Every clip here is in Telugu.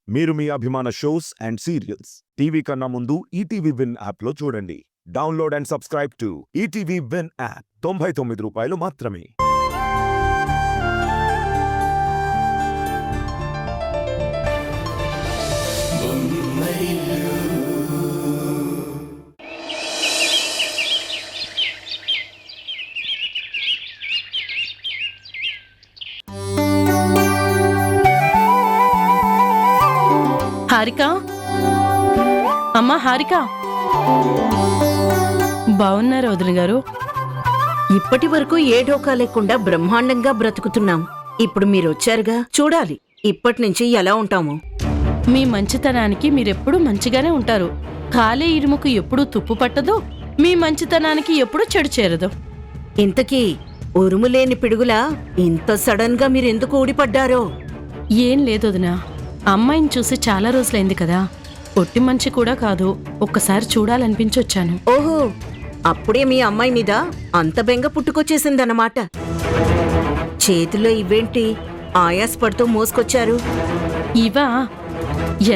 మీరు మీ అభిమాన షోస్ అండ్ సీరియల్స్ టీవీ కన్నా ముందు ఈటీవీ విన్ యాప్లో చూడండి. Download and subscribe to ETV win app. 99 రూపాయలు మాత్రమే. హారిక, అమ్మా హారిక, బావున్నారా వదిన గారు? ఇప్పటి వరకు ఏ ఢోకా లేకుండా బ్రహ్మాండంగా బ్రతుకుతున్నాం. ఇప్పుడు మీరొచ్చారుగా, చూడాలి ఇప్పటి నుంచి ఎలా ఉంటాము. మీ మంచితనానికి మీరెప్పుడూ మంచిగానే ఉంటారు. కాలే ఇరుముకు ఎప్పుడూ తుప్పు పట్టదు, మీ మంచితనానికి ఎప్పుడూ చెడు చేరదు. ఇంతకీ ఉరుములేని పిడుగులా ఇంత సడన్ గా మీరెందుకు ఊడిపడ్డారో? ఏం లేదు వదినా, అమ్మాయిని చూసి చాలా రోజులైంది కదా, ఒట్టి మంచి కూడా కాదు, ఒక్కసారి చూడాలనిపించొచ్చాను. ఓహో, అప్పుడే మీ అమ్మాయి మీద అంత బెంగ పుట్టుకొచ్చేసిందన్నమాట. చేతిలో ఇవేంటి ఆయాసపడుతూ మోసుకొచ్చారు? ఇవా,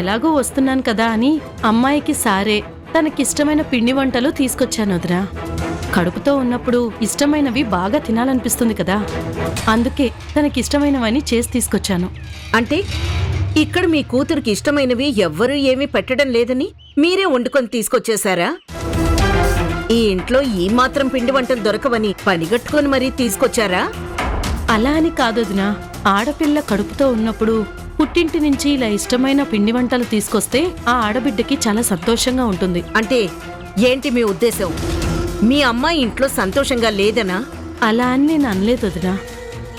ఎలాగో వస్తున్నాను కదా అని అమ్మాయికి సారే తనకిష్టమైన పిండి వంటలు తీసుకొచ్చాను వదినా. కడుపుతో ఉన్నప్పుడు ఇష్టమైనవి బాగా తినాలనిపిస్తుంది కదా, అందుకే తనకిష్టమైనవని చేసి తీసుకొచ్చాను. అంటే ఇక్కడ మీ కూతురికి ఇష్టమైనవి ఎవ్వరూ ఏమీ పెట్టడం లేదని మీరే వండుకొని తీసుకొచ్చేశారా? ఈ ఇంట్లో ఈ మాత్రం పిండి వంటలు దొరకవని పనిగట్టుకొని మరీ తీసుకొచ్చారా? అలా అని కాదొదినా, ఆడపిల్ల కడుపుతో ఉన్నప్పుడు పుట్టింటి నుంచి ఇలా ఇష్టమైన పిండి వంటలు తీసుకొస్తే ఆ ఆడబిడ్డకి చాలా సంతోషంగా ఉంటుంది. అంటే ఏంటి మీ ఉద్దేశం? మీ అమ్మాయి ఇంట్లో సంతోషంగా లేదనా? అలా అని నేను అనలేదు వదినా,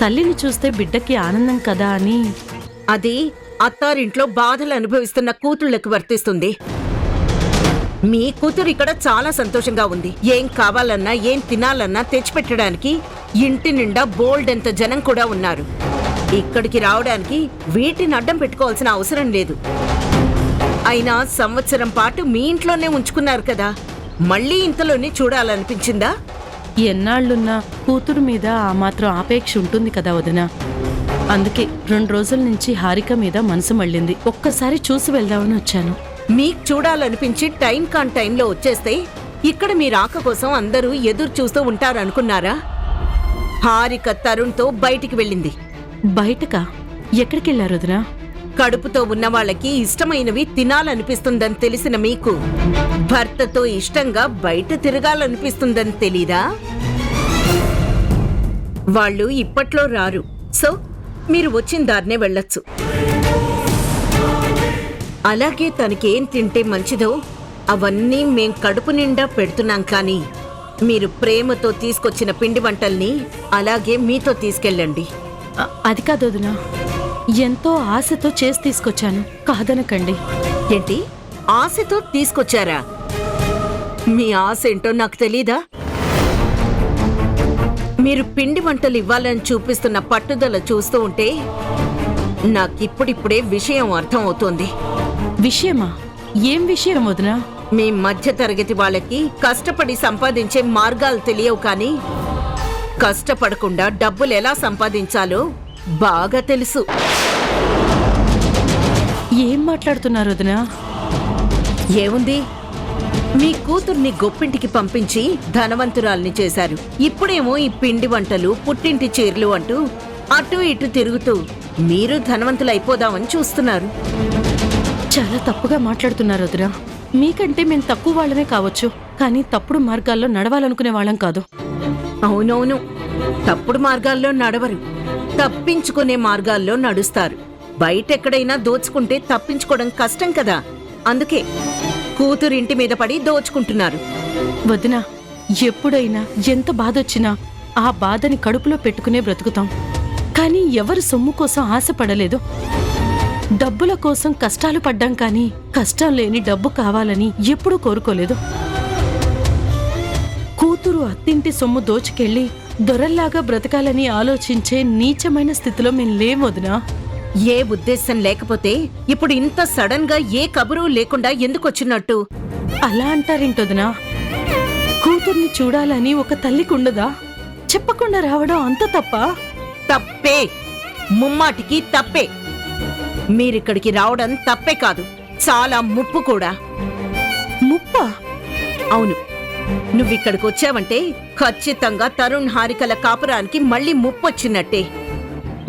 తల్లిని చూస్తే బిడ్డకి ఆనందం కదా అని. అది అత్తారింట్లో బాధలు అనుభవిస్తున్న కూతుళ్లకు వర్తిస్తుంది. మీ కూతురు ఇక్కడ చాలా సంతోషంగా ఉంది. ఏం కావాలన్నా ఏం తినాలన్నా తెచ్చిపెట్టడానికి ఇంటి నిండా బోల్డెంత జనం కూడా ఉన్నారు. ఇక్కడికి రావడానికి వీటిని అడ్డం పెట్టుకోవాల్సిన అవసరం లేదు. అయినా సంవత్సరం పాటు మీ ఇంట్లోనే ఉంచుకున్నారు కదా, మళ్ళీ ఇంతలోనే చూడాలనిపించిందా? ఎన్నాళ్లున్నా కూతురు మీద ఆ మాత్రం ఆపేక్ష ఉంటుంది కదా వదినా. అందుకే 2 రోజుల నుంచి హారిక మీద మనసు మళ్ళింది. ఒక్కసారి చూసి వెళ్దామని వచ్చాను. మీకు చూడాలనిపించి టైం కాన్ టైంలో వచ్చేస్తే ఇక్కడ మీ రాక కోసం అందరూ ఎదురు చూస్తూ ఉంటారనుకున్నారా? హారిక తరుణ్తో బయటికి వెళ్ళింది. బయటకా? ఎక్కడికెళ్లారు వదినా? కడుపుతో ఉన్న వాళ్ళకి ఇష్టమైనవి తినాలనిపిస్తుందని తెలిసిన మీకు భర్తతో ఇష్టంగా బయట తిరగాలనిపిస్తుందని తెలీదా? వాళ్ళు ఇప్పట్లో రారు, సో మీరు వచ్చిన దారినే వెళ్ళొచ్చు. అలాగే తనకేం తింటే మంచిదో అవన్నీ మేం కడుపు నిండా పెడుతున్నాం, కానీ మీరు ప్రేమతో తీసుకొచ్చిన పిండి వంటల్ని అలాగే మీతో తీసుకెళ్ళండి. అది కాదు వదినా, ఎంతో ఆశతో చేసి తీసుకొచ్చాను, కాదనకండి. ఏంటి ఆశతో తీసుకొచ్చారా? మీ ఆశ ఏంటో నాకు తెలీదా? మీరు పిండి వంటలు ఇవ్వాలని చూపిస్తున్న పట్టుదల చూస్తూ ఉంటే నాకిప్పుడిప్పుడే విషయం అర్థం అవుతోంది. విషయమా? ఏం విషయం వదినా? మీ మధ్య తరగతి వాళ్ళకి కష్టపడి సంపాదించే మార్గాలు తెలియవు, కానీ కష్టపడకుండా డబ్బులు ఎలా సంపాదించాలో బాగా తెలుసు. ఏం మాట్లాడుతున్నారు వదినా? ఏముంది, మీ కూతుర్ని గొప్పింటికి పంపించి ధనవంతురాల్ని చేశారు. ఇప్పుడేమో ఈ పిండి వంటలు పుట్టింటి చీరలు అంటూ అటు ఇటు తిరుగుతూ మీరు ధనవంతులైపోదామని చూస్తున్నారు. చాలా తప్పుగా మాట్లాడుతున్నారు వదినా. మీకంటే మేము తక్కువ వాళ్ళమే కావచ్చు, కానీ తప్పుడు మార్గాల్లో నడవాలనుకునే వాళ్ళం కాదు. అవునవును, తప్పుడు మార్గాల్లో నడవరు, తప్పించుకునే మార్గాల్లో నడుస్తారు. బయటెక్కడైనా దోచుకుంటే తప్పించుకోవడం కష్టం కదా, అందుకే కూతురింటి మీద పడి దోచుకుంటున్నారు. వదినా, ఎప్పుడైనా ఎంత బాధొచ్చినా ఆ బాధని కడుపులో పెట్టుకునే బ్రతుకుతాం, కానీ ఎవరు సొమ్ము కోసం ఆశపడలేదు. డబ్బుల కోసం కష్టాలు పడ్డాం, కానీ కష్టం లేని డబ్బు కావాలని ఎప్పుడూ కోరుకోలేదు. కూతురు అత్తింటి సొమ్ము దోచుకెళ్లి దొరల్లాగా బ్రతకాలని ఆలోచించే నీచమైన స్థితిలో మేము లేం వదినా. ఏ ఉద్దేశం లేకపోతే ఇప్పుడు ఇంత సడన్ గా ఏ కబురు లేకుండా ఎందుకు వచ్చినట్టు? అలా అంటారేంటొదినా? కూతుర్ని చూడాలని ఒక తల్లికి ఉండదా? చెప్పకుండా రావడం అంత తప్ప? తప్పే, ముమ్మాటికి తప్పే. మీరిక్కడికి రావడం తప్పే కాదు, చాలా ముప్పు కూడా. ముప్పా? అవును, నువ్విక్కడికి వచ్చావంటే ఖచ్చితంగా తరుణ్ హారికల కాపురానికి మళ్ళీ ముప్పొచ్చినట్టే.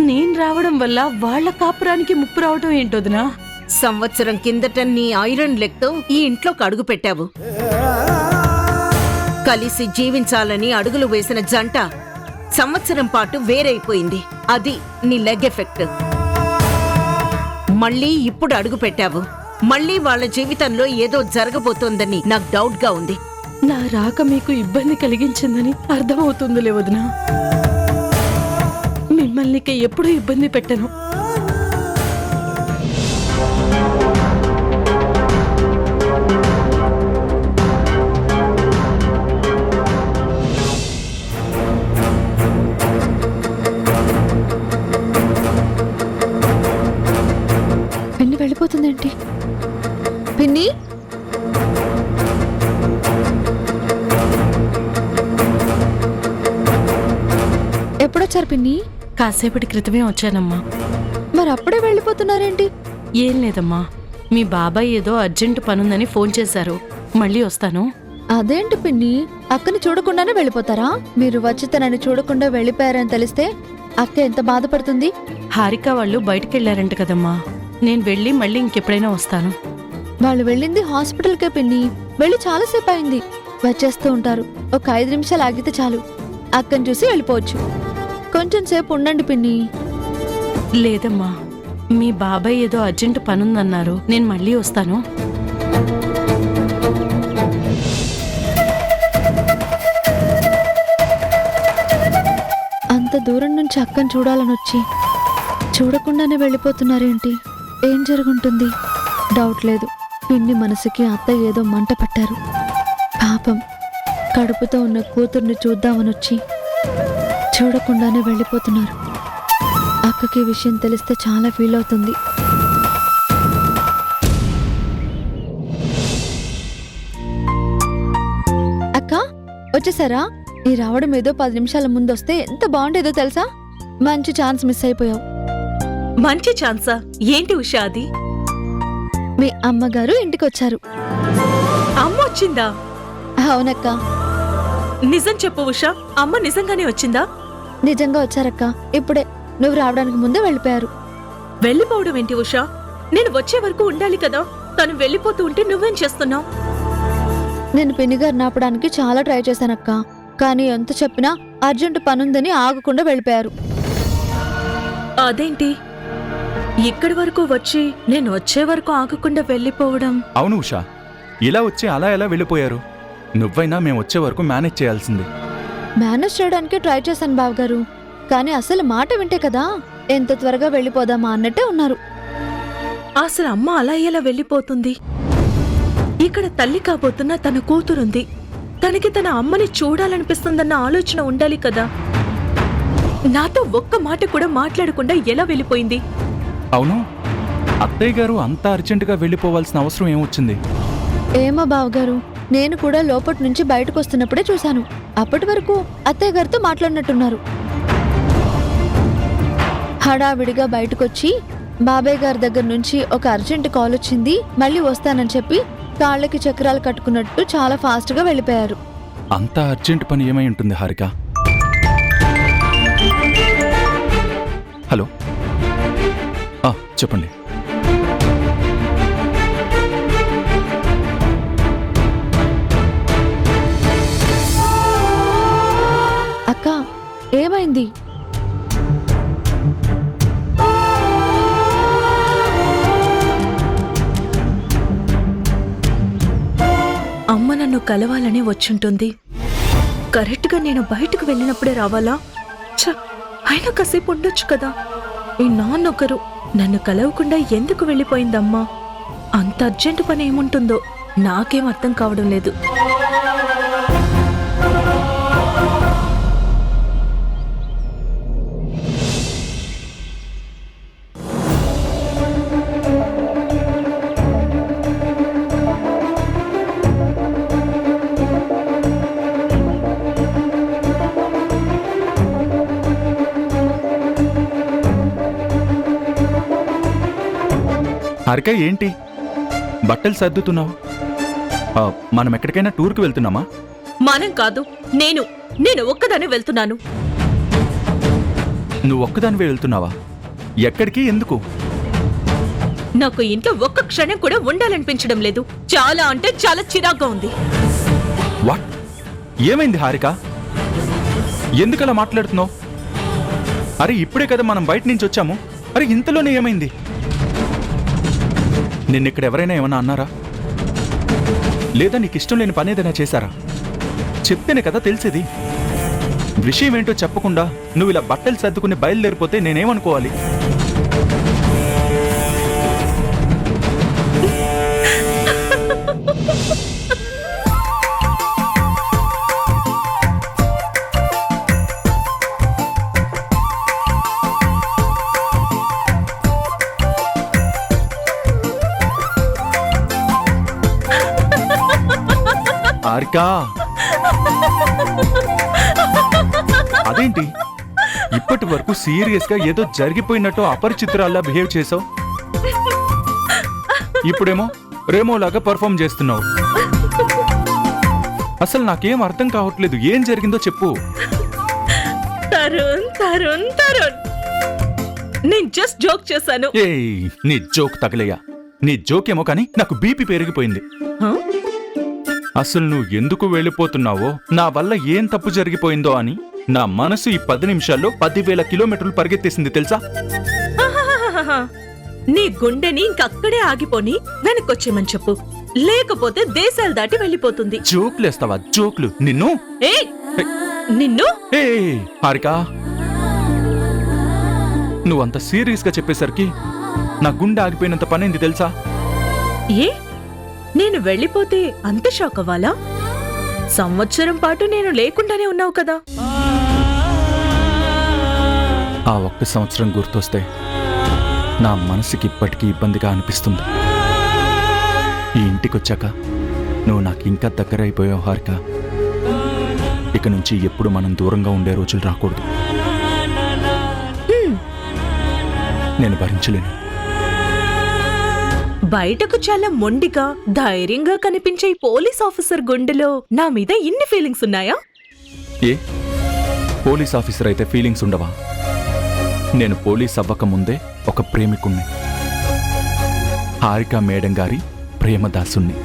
నేను రావడం వల్ల వాళ్ళ కాపురానికి ముప్పు రావటం ఏంటోదినా? సంవత్సరం కిందట నీ ఐరన్ లెగ్తో ఈ ఇంట్లోకి అడుగు పెట్టావు. కలిసి జీవించాలని అడుగులు వేసిన జంట సంవత్సరం పాటు వేరైపోయింది. అది నీ లెగ్ ఎఫెక్ట్. మళ్ళీ ఇప్పుడు అడుగు పెట్టావు. మళ్ళీ వాళ్ళ జీవితంలో ఏదో జరగబోతోందని నాకు డౌట్ గా ఉంది. నా రాక మీకు ఇబ్బంది కలిగించిందని అర్థమవుతుందిలే వదినా. మిమ్మల్ని ఇక ఎప్పుడూ ఇబ్బంది పెట్టను. పిన్ని వెళ్ళిపోతుందేంటి? పిన్ని, ఎప్పుడొచ్చారు పిన్ని? కాసేపటి క్రితమే వచ్చానమ్మా. మరి అప్పుడే వెళ్ళిపోతున్నారేంటి? ఏం లేదమ్మా, మీ బాబాయ్ ఏదో అర్జెంటు పనుందని ఫోన్ చేశారు. మళ్ళీ వస్తాను. అదేంటి పిన్ని, అక్కని చూడకుండానే వెళ్ళిపోతారా? మీరు వచ్చి తనని చూడకుండా వెళ్ళిపోయారని తెలిస్తే అక్క ఎంత బాధపడుతుంది? హారిక వాళ్ళు బయటికెళ్లారంట కదమ్మా. నేను వెళ్ళి మళ్ళీ ఇంకెప్పుడైనా వస్తాను. వాళ్ళు వెళ్ళింది హాస్పిటల్కే పిన్ని. వెళ్ళి చాలాసేపు అయింది. వచ్చేస్తూ ఉంటారు. ఒక 5 నిమిషాలు ఆగితే చాలు. అక్కని చూసి వెళ్ళిపోవచ్చు. కొంచెం సేపు ఉండండి పిన్ని. లేదమ్మా, మీ బాబాయ్ ఏదో అర్జెంటు పనుందన్నారు. నేను మళ్ళీ వస్తాను. అంత దూరం నుంచి అక్కని చూడాలని వచ్చి చూడకుండానే వెళ్ళిపోతున్నారేంటి? ఏం జరుగుంటుంది? డౌట్ లేదు, పిన్ని మనసుకి అత్త ఏదో మంట పట్టారు. పాపం, కడుపుతో ఉన్న కూతుర్ని చూద్దామని వచ్చి చూడకుండానే వెళ్ళిపోతున్నారు. అక్కకి ఈ విషయం తెలిస్తే చాలా ఫీల్ అవుతుంది. అక్క వచ్చేసారా? నీ రావడం ఏదో 10 నిమిషాల ముందు వస్తే ఎంత బాగుండేదో తెలుసా? మంచి ఛాన్స్ మిస్ అయిపోయావు. మంచి ఛాన్సా? ఏంటి ఉషా అది? మీ అమ్మగారు ఇంటికొచ్చారు. అమ్మ వచ్చిందా? అవునక్క. నిజం చెప్పు ఉషా, అమ్మ నిజంగానే వచ్చిందా? నిజంగా వచ్చారక్క. ఇప్పుడే, నువ్వు రావడానికి ముందే వెళ్ళిపోయారు. వెళ్ళిపోవడం ఏంటి ఉషా? నేను వచ్చే వరకు ఉండాలి కదా. తను వెళ్ళిపోతూ ఉంటే నువ్వేం చేస్తున్నావు? నేను పిన్నిగారిని ఆపడానికి చాలా ట్రై చేశానక్క. కానీ ఎంత చెప్పినా అర్జెంటు పనుందని ఆగకుండా వెళ్ళిపోయారు. అదేంటి, ఇక్కడి వరకు వచ్చి నేను వచ్చే వరకు ఆగకుండా వెళ్ళిపోవడం? అవును ఉషా, ఇలా వచ్చి అలా ఎలా వెళ్ళిపోయారు? నువ్వైనా మేము వచ్చే వరకు మేనేజ్ చేయాల్సింది. మేనేజ్ చేయడానికి ట్రై చేశాను బావగారు. కానీ అసలు మాట వింటే కదా ఎంత త్వరగా వెళ్ళిపోదామా అన్నట్టే ఉన్నారు. అసలు అమ్మ అలా ఎలా వెళ్ళిపోతుంది? ఇక్కడ తల్లి కాబోతున్న తన కూతురుంది. తనకి తన అమ్మని చూడాలనిపిస్తుందన్న ఆలోచన ఉండాలి కదా. నాతో ఒక్క మాట కూడా మాట్లాడకుండా ఎలా వెళ్ళిపోయింది? అవును, అత్తయ్య గారు అంత అర్జెంటుగా వెళ్ళిపోవాల్సిన అవసరం ఏమొచ్చింది? ఏమో బావగారు, నేను కూడా లోపటి నుంచి బయటకు వస్తున్నప్పుడే చూశాను. అప్పటి వరకు అత్తయ్య గారితో మాట్లాడినట్టున్నారు. హడావిడిగా బయటకొచ్చి బాబాయ్ గారి దగ్గర నుంచి ఒక అర్జెంట్ కాల్ వచ్చింది, మళ్ళీ వస్తానని చెప్పి కాళ్ళకి చక్రాలు కట్టుకున్నట్టు చాలా ఫాస్ట్గా వెళ్ళిపోయారు. అంత అర్జెంట్ పని ఏమై ఉంటుంది హారిక? హలో, చెప్పండి. అక్క, ఏమైంది? అమ్మ నన్ను కలవాలని వచ్చుంటుంది. కరెక్ట్గా నేను బయటకు వెళ్ళినప్పుడే రావాలా? అయినా కాసేపు ఉండొచ్చు కదా. ఈ నాన్నొకరు నన్ను కలవకుండా ఎందుకు వెళ్ళిపోయిందమ్మా? అంత అర్జెంటు పని ఏముంటుందో నాకేం అర్థం కావడం లేదు. హారిక ఏంటి బట్టలు సర్దుతున్నావు? మనం ఎక్కడికైనా టూర్కి వెళ్తున్నామా? మనం కాదు, నేను ఒక్కదానే వెళ్తున్నాను. నువ్వు ఒక్కదానివే వెళ్తున్నావా? ఎక్కడికి, ఎందుకు? నాకు ఇంట్లో ఒక్క క్షణం కూడా ఉండాలనిపించడం లేదు. చాలా అంటే చాలా చిరాగ్గా ఉంది. వాట్? ఏమైంది హారిక? ఎందుకలా మాట్లాడుతున్నావు? అరే ఇప్పుడే కదా మనం బయట నుంచి వచ్చాము. అరే ఇంతలోనే ఏమైంది? నిన్నిక్కడ ఎవరైనా ఏమన్నా అన్నారా? లేదా నీకు ఇష్టం లేని పని ఏదైనా చేశారా? చెప్తేనే కదా తెలిసేది. విషయం ఏంటో చెప్పకుండా నువ్వు ఇలా బట్టలు సర్దుకుని బయలుదేరిపోతే నేనేమనుకోవాలి? హారికా, అదేంటి ఇప్పటి వరకు సీరియస్ గా ఏదో జరిగిపోయినట్టు అపరిచితురాల్లా బిహేవ్ చేసావు. ఇప్పుడేమో రేమోలాగా పర్ఫామ్ చేస్తున్నావు. అసలు నాకేం అర్థం కావట్లేదు. ఏం జరిగిందో చెప్పు. తరుణ్ తరుణ్ తరుణ్, నేను జస్ట్ జోక్ చేశాను. ఏయ్, నీ జోక్ తగలయ్యా. నీ జోక్ ఏమో కానీ నాకు బీపీ పెరిగిపోయింది. అసలు నువ్వు ఎందుకు వెళ్ళిపోతున్నావో, నా వల్ల ఏం తప్పు జరిగిపోయిందో అని నా మనసు ఈ 10 నిమిషాల్లో 10,000 కిలోమీటర్లు పరిగెత్తేసింది తెలుసా? నీ గుండెని ఇంకక్కడే ఆగిపోని వెనక్కొచ్చేమని చెప్పు, లేకపోతే దేశాలు దాటి వెళ్ళిపోతుంది. జోకులేస్తావా? జోకులు నిన్ను. ఏయ్, నిన్ను ఏ హారికా, నువ్వంత సీరియస్ గా చెప్పేసరికి నా గుండె ఆగిపోయినంత పనైంది తెలుసా? ఏ నేను వెళ్ళిపోతే అంత షాక్ అవ్వాలా? సంవత్సరం పాటు నేను లేకుండానే ఉన్నావు కదా. ఆ ఒక్క సంవత్సరం గుర్తొస్తే నా మనసుకి ఇప్పటికీ ఇబ్బందిగా అనిపిస్తుంది. ఈ ఇంటికొచ్చాక నువ్వు నాకు ఇంకా దగ్గర అయిపోయావు హారిక. ఇక నుంచి ఎప్పుడు మనం దూరంగా ఉండే రోజులు రాకూడదు. నేను భరించలేను. బయటకు చాలా మొండిగా ధైర్యంగా కనిపించే ఈ పోలీస్ ఆఫీసర్ గుండెలో నా మీద ఇన్ని ఫీలింగ్స్ ఉన్నాయా? ఏ పోలీస్ ఆఫీసర్ అయితే ఫీలింగ్స్ ఉండవా? నేను పోలీస్ అవ్వక ముందే ఒక ప్రేమికుణ్ణి, హారిక మేడం గారి ప్రేమదాసుణ్ణి.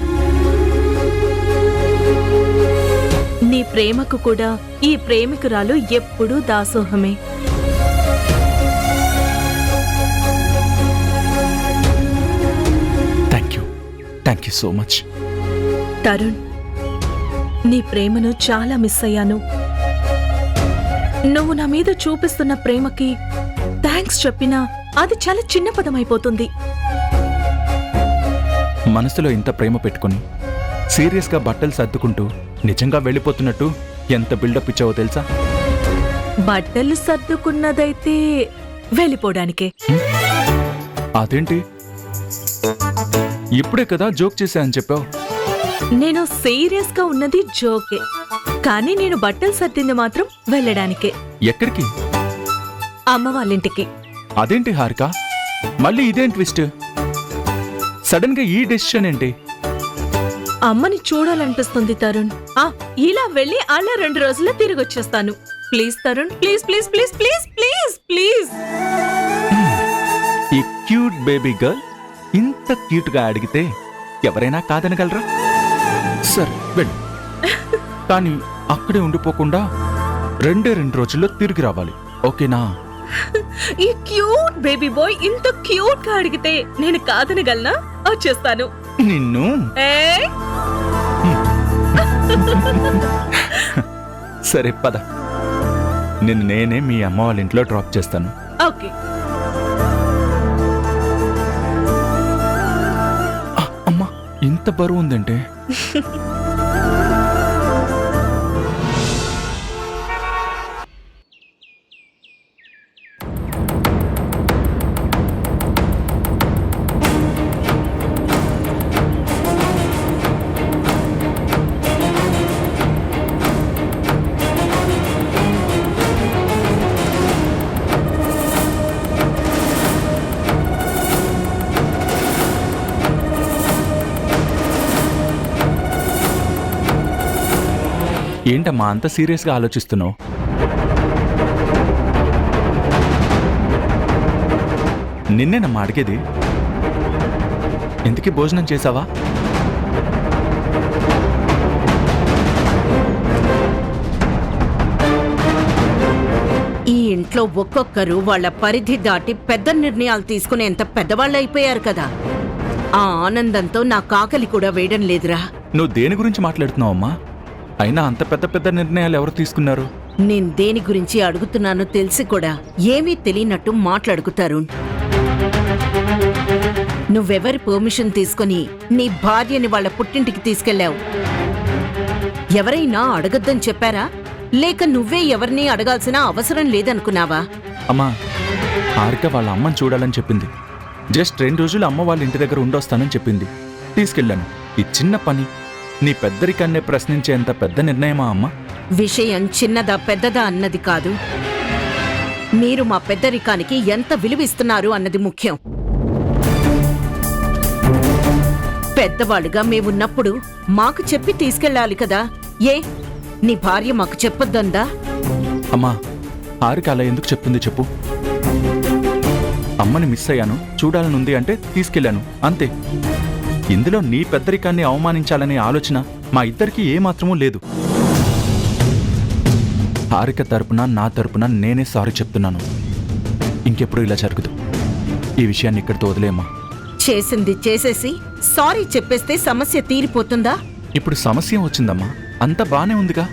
నీ ప్రేమకు కూడా ఈ ప్రేమికురాలు ఎప్పుడూ దాసోహమే. Thank you so much. Tarun, నీ ప్రేమను చాలా మిస్ అయ్యాను. నువ్వు నా మీద చూపిస్తున్న ప్రేమకి థ్యాంక్స్ చెప్పినా అది చాలా చిన్న పదమైపోతుంది. మనసులో ఇంత ప్రేమ పెట్టుకుని సీరియస్గా బట్టలు సర్దుకుంటూ నిజంగా వెళ్ళిపోతున్నట్టు ఎంత బిల్డప్ ఇచ్చావో తెలుసా? బట్టలు సర్దుకున్నదైతే వెళ్ళిపోవడానికే. అదేంటి ఇప్పుడే కదా జోక్ చేశానని చెప్పావు? నేను సీరియస్ గా ఉన్నది జోకే, కానీ నేను బట్టలు సర్దింది మాత్రం వెళ్ళడానికే. ఎక్కడికి? అమ్మ వాళ్ళింటికి. అదేంటి హారిక, మళ్ళీ ఇదేం ట్విస్ట్? సడన్ గా ఈ డెసిషన్ ఏంటి? అమ్మని చూడాలనిపిస్తుంది తరుణ్. ఇలా వెళ్ళి అలా 2 రోజుల్లో తిరిగి వచ్చేస్తాను. Please Tarun, please please please please please please. ఈ క్యూట్ బేబీ గర్ల్ ఇంత క్యూట్ గా అడిగితే ఎవరైనా కాదనగలరా? సరే వెళ్ళు, కానీ అక్కడే ఉండిపోకుండా 2 రోజుల్లో తిరిగి రావాలి, ఓకేనా? ఈ క్యూట్ బేబీ బాయ్ ఇంత క్యూట్ గా అడిగితే నేను కాదనగలనా? వచ్చేస్తాను. నిన్ను సరే పద, నిన్ను నేనే మీ అమ్మ వాళ్ళ ఇంట్లో డ్రాప్ చేస్తాను. ఓకే. అమ్మా, ఇంత బరువు ఉందంటే. ఏంటమ్మా అంత సీరియస్గా ఆలోచిస్తున్నావు? నిన్నేనమ్మా అడిగేది. ఇంతకీ భోజనం చేసావా? ఈ ఇంట్లో ఒక్కొక్కరు వాళ్ళ పరిధి దాటి పెద్ద నిర్ణయాలు తీసుకునేంత పెద్దవాళ్ళు అయిపోయారు కదా. ఆ ఆనందంతో నా కాకలి కూడా వేయడం లేదురా. నువ్వు దేని గురించి మాట్లాడుతున్నావమ్మా? అయినా అంత పెద్ద పెద్ద నిర్ణయాలు ఎవరు తీసుకున్నారు? నేను దేని గురించి అడుగుతున్నానో తెలిసి కూడా ఏమీ తెలియనట్టు మాట్లాడుకుతారు. నువ్వెవరి పర్మిషన్ తీసుకుని నీ భార్యని వాళ్ళ పుట్టింటికి తీసుకెళ్లావు? ఎవరైనా అడగొద్దని చెప్పారా? లేక నువ్వే ఎవరిని అడగాల్సిన అవసరం లేదనుకున్నావా? అమ్మా, హారిక వాళ్ళ అమ్మని చూడాలని చెప్పింది. జస్ట్ 2 రోజులు అమ్మ వాళ్ళ ఇంటి దగ్గర ఉండొస్తానని చెప్పింది. తీసుకెళ్ళాను. ఈ చిన్న పని నీ పెద్దరికాన్నే ప్రశ్నించేంత పెద్ద నిర్ణయమా అమ్మా? విషయం చిన్నదా పెద్దదా అన్నది కాదు, మీరు మా పెద్దరికానికి ఎంత విలువిస్తున్నారు అన్నది ముఖ్యం. పెద్దవాళ్ళుగా మేమున్నప్పుడు మాకు చెప్పి తీసుకెళ్ళాలి కదా. ఏ నీ భార్య మాకు చెప్పొద్దందా? అమ్మా, హారిక అలా ఎందుకు చెప్తుంది చెప్పు? అమ్మని మిస్ అయ్యాను, చూడాలనుంది అంటే తీసుకెళ్ళాను, అంతే. ఇందులో నీ పెద్దరికాన్ని అవమానించాలనే ఆలోచన మా ఇద్దరికీ ఏమాత్రమూ లేదు. హారిక తరపున నా తరపున నేనే సారీ చెప్తున్నాను. ఇంకెప్పుడు ఇలా జరగదు. ఈ విషయాన్ని ఇక్కడితో వదిలేమ్మా. చేసింది చేసేసి సారీ చెప్పేస్తే సమస్య తీరిపోతుందా? ఇప్పుడు సమస్య వచ్చిందమ్మా, అంతా బానే ఉందిగా.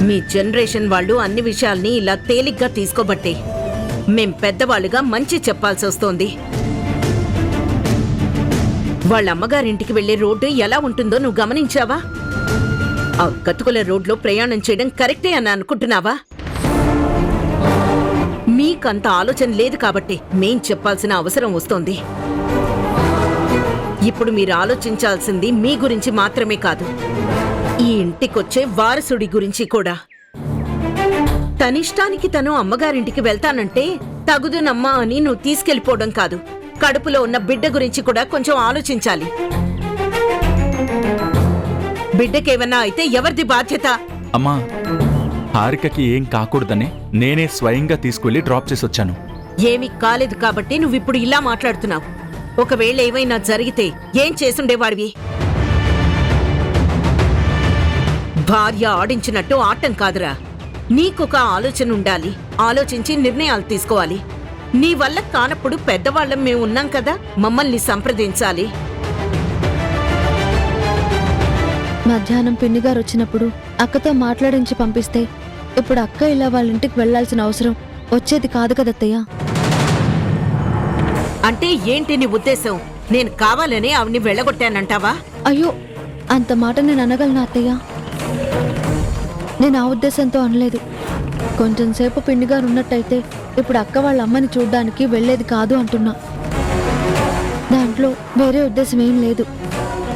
మీ జనరేషన్ వాళ్ళు అన్ని విషయాల్ని ఇలా తేలిగ్గా తీసుకోబట్టే మేం పెద్దవాళ్ళుగా మంచి చెప్పాల్సి వస్తోంది. వాళ్ళ అమ్మగారింటికి వెళ్లే రోడ్డు ఎలా ఉంటుందో నువ్వు గమనించావా? ఆ గతుకుల రోడ్లో ప్రయాణం చేయడం కరెక్టే అని అనుకుంటున్నావా? మీకంత ఆలోచన లేదు కాబట్టి మేం చెప్పాల్సిన అవసరం వస్తోంది. ఇప్పుడు మీరు ఆలోచించాల్సింది మీ గురించి మాత్రమే కాదు, ఈ ఇంటికొచ్చే వారసుడి గురించి కూడా. తనిష్టానికి తను అమ్మగారింటికి వెళ్తానంటే తగుదునమ్మా అని నువ్వు తీసుకెళ్లిపోవడం కాదు, కడుపులో ఉన్న బిడ్డ గురించి కూడా కొంచెం ఆలోచించాలి. బిడ్డకేమన్నా అయితే ఎవరిది బాధ్యత? అమ్మా, హారికకి ఏం కాకూడదని నేనే స్వయంగా తీసుకువెళ్ళి డ్రాప్ చేసి వచ్చాను. ఏమీ కాలేదు కాబట్టి నువ్విప్పుడు ఇలా మాట్లాడుతున్నావు. ఒకవేళ ఏమైనా జరిగితే ఏం చేసుండేవాడివి? భార్య ఆడించినట్టు ఆటం కాదురా. నీకొక ఆలోచన ఉండాలి, ఆలోచించి నిర్ణయాలు తీసుకోవాలి. నీ వల్ల కానప్పుడు పెద్దవాళ్ళం మేము ఉన్నాం కదా, మమ్మల్ని సంప్రదించాలి. మధ్యాహ్నం పిన్నిగారు వచ్చినప్పుడు అక్కతో మాట్లాడించి పంపిస్తే ఇప్పుడు అక్క ఇలా వాళ్ళ ఇంటికి వెళ్లాల్సిన అవసరం వచ్చేది కాదు కదత్తయ్య. అంటే ఏంటి నీ ఉద్దేశం? నేను కావాలని ఆవిడ్ని వెళ్ళగొట్టానంటావా? అయ్యో, అంత మాట నేను అనగలను అత్తయ్య. నేను ఆ ఉద్దేశంతో అనలేదు. కొంచెం సేపు పిన్నిగారు ఉన్నట్టయితే ఇప్పుడు అక్క వాళ్ళ అమ్మని చూడ్డానికి వెళ్లేది కాదు అంటున్నా. దాంట్లో వేరే ఉద్దేశం ఏం లేదు.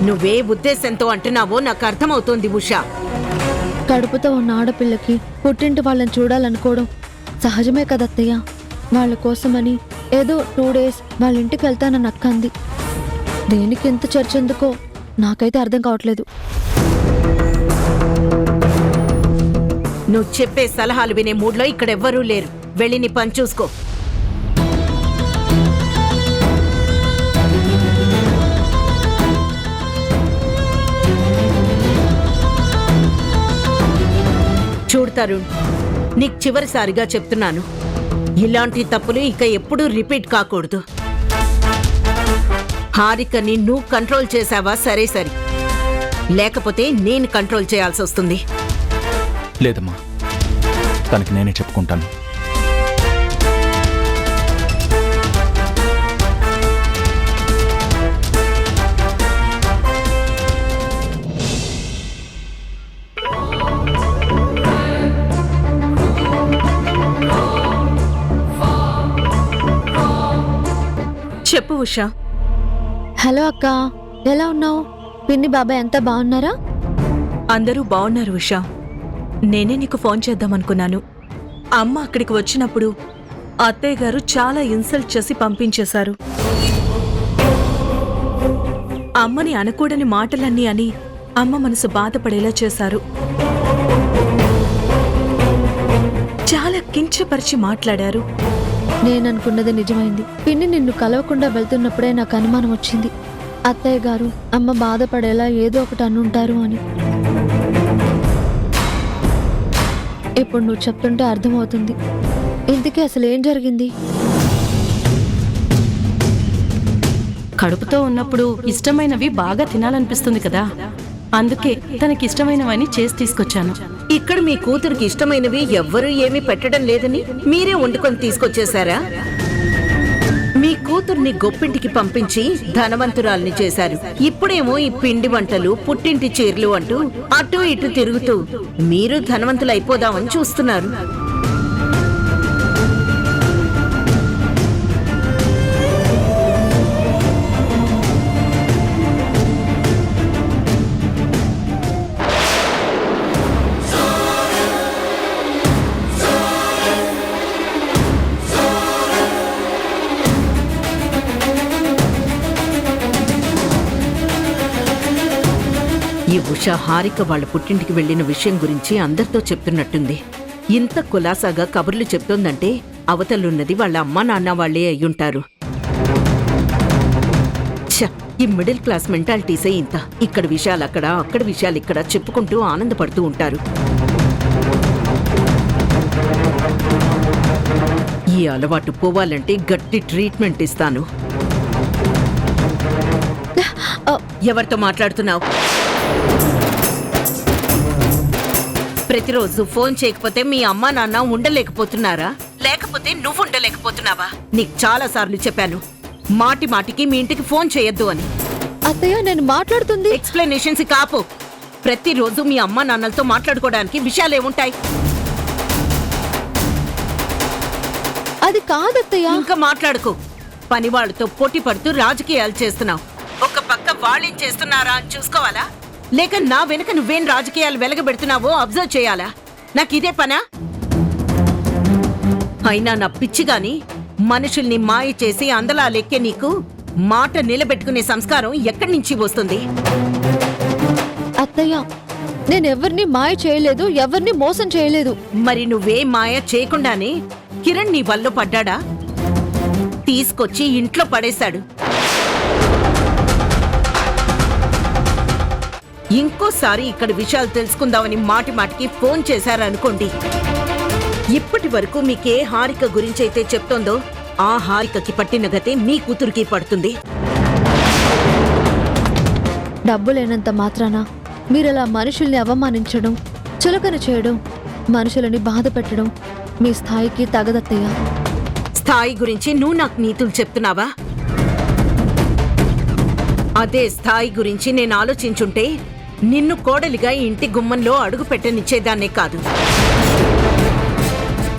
నువ్వే ఉద్దేశంతో అంటున్నావో నాకు అర్థమవుతోంది ఉషా. కడుపుతో ఉన్న ఆడపిల్లకి పుట్టింటి వాళ్ళని చూడాలనుకోవడం సహజమే కదత్తయ్య. వాళ్ళ కోసమని ఏదో 2 days వాళ్ళ ఇంటికి వెళ్తానని అక్క అంది. దేనికి ఎంత చర్చ ఎందుకో నాకైతే అర్థం కావట్లేదు. నువ్వు చెప్పే సలహాలు వినే మూడ్లో ఇక్కడెవ్వరూ లేరు. వెళ్ళి నీ పని చూసుకో. చూడతారు, నీకు చివరిసారిగా చెప్తున్నాను, ఇలాంటి తప్పులు ఇక ఎప్పుడూ రిపీట్ కాకూడదు. హారికని నువ్వు కంట్రోల్ చేసావా సరే సరే, లేకపోతే నేను కంట్రోల్ చేయాల్సి వస్తుంది. లేదమ్మా, తనకి నేనే చెప్పుకుంటాను. చెప్పు ఉషా. హలో అక్క, ఎలా ఉన్నావు? పిన్ని బాబాయ్ అంతా బాగున్నారా? అందరూ బాగున్నారు ఉషా. నేనే నీకు ఫోన్ చేద్దామనుకున్నాను. అమ్మ అక్కడికి వచ్చినప్పుడు అత్తయ్య గారు చాలా ఇన్సల్ట్ చేసి పంపించేశారు. అమ్మని అనకూడని మాటలన్నీ అని అమ్మ మనసు బాధపడేలా చేశారు. చాలా కించపరిచి మాట్లాడారు. నేననుకున్నది నిజమైంది. పిన్ని నిన్ను కలవకుండా వెళ్తున్నప్పుడే నాకు అనుమానం వచ్చింది. అత్తయ్య గారు అమ్మ బాధపడేలా ఏదో ఒకటి అనుంటారు అని. ఇప్పుడు నువ్వు చెప్తుంటే అర్థమవుతుంది. ఇంతకీ అసలు ఏం జరిగింది? కడుపుతో ఉన్నప్పుడు ఇష్టమైనవి బాగా తినాలనిపిస్తుంది కదా, అందుకే తనకిష్టమైనవని చేసి తీసుకొచ్చాను. ఇక్కడ మీ కూతురికి ఇష్టమైనవి ఎవ్వరూ ఏమీ పెట్టడం లేదని మీరే వండుకొని తీసుకొచ్చేశారా? మీ కూతుర్ని గొప్పింటికి పంపించి ధనవంతురాల్ని చేశారు. ఇప్పుడేమో ఈ పిండి వంటలు, పుట్టింటి చీరలు అంటూ అటు ఇటు తిరుగుతూ మీరు ధనవంతులు అయిపోదామని చూస్తున్నారు. ఈ ఉషా హారిక వాళ్ళ పుట్టింటికి వెళ్లిన విషయం గురించి అందరితో చెప్తున్నట్టుంది. ఇంత కులాసాగా కబుర్లు చెప్తోందంటే అవతలున్నది వాళ్ళ అమ్మా నాన్న వాళ్లే అయ్యుంటారు. ఛ, ఈ మిడిల్ క్లాస్ మెంటాలిటీసే ఇంత. ఇక్కడ విషయాలు అక్కడ, అక్కడ విషయాలు ఇక్కడ చెప్పుకుంటూ ఆనందపడుతూ ఉంటారు. ఈ అలవాటు పోవాలంటే గట్టి ట్రీట్మెంట్ ఇస్తాను. ఎవరితో మాట్లాడుతున్నావు? ప్రతిరోజు ఫోన్ చేయకపోతే మీ అమ్మా నాన్న ఉండలేకపోతున్నారా? లేకపోతే నువ్వు ఉండలేకపోతున్నావా? నీకు చాలా సార్లు చెప్పాను, మాటి మాటికి మీ ఇంటికి ఫోన్ చేయొద్దు అని. అత్తయ్య నేను మాట్లాడుతుంది. ఎక్స్ప్లెనేషన్స్ కాపు. ప్రతిరోజు మీ అమ్మా నాన్నలతో మాట్లాడుకోవడానికి విషయాలేముంటాయి? అది కాదత్తయ్య. ఇంకా మాట్లాడుకో. పనివాళ్లతో పోటీ పడుతూ రాజకీయాలు చేస్తున్నావు. ఒక పక్క వాళ్ళేం చేస్తున్నారా అని చూసుకోవాలా? లేక నా వెనుక నువ్వేం రాజకీయాలు వెలగబెడుతున్నావో అబ్జర్వ్ చేయాలా? నాకిదే పనా? అయినా నా పిచ్చిగాని మనుషుల్ని మాయ చేసి అందలా లెక్కే నీకు మాట నిలబెట్టుకునే సంస్కారం ఎక్కడి నుంచి వస్తుంది? అత్తయ్య నేనెవరిని మాయ చేయలేదు, ఎవరిని మోసం చేయలేదు. మరి నువ్వే మాయ చేయకుండానే కిరణ్ నీ వల్ల పడ్డాడా? తీసుకొచ్చి ఇంట్లో పడేశాడు. ఇంకోసారి ఇక్కడ విషయాలు తెలుసుకుందామని మాటి మాటికి ఫోన్ చేశారనుకోండి, ఇప్పటి వరకు మీకే హారిక గురించి అయితే చెప్తోందో ఆ హారికకి పట్టిన గతే మీ కూతురికి పడుతుంది. డబ్బు లేనంత మాత్రాన మీరలా మనుషుల్ని అవమానించడం, చులకన చేయడం, మనుషులని బాధ పెట్టడం మీ స్థాయికి తగదత్తయ్య. స్థాయి గురించి నువ్వు నాకు నీతులు చెప్తున్నావా? అదే స్థాయి గురించి నేను ఆలోచించుంటే నిన్ను కోడలిగా ఇంటి గుమ్మంలో అడుగు పెట్టనిచ్చేదాన్నే కాదు.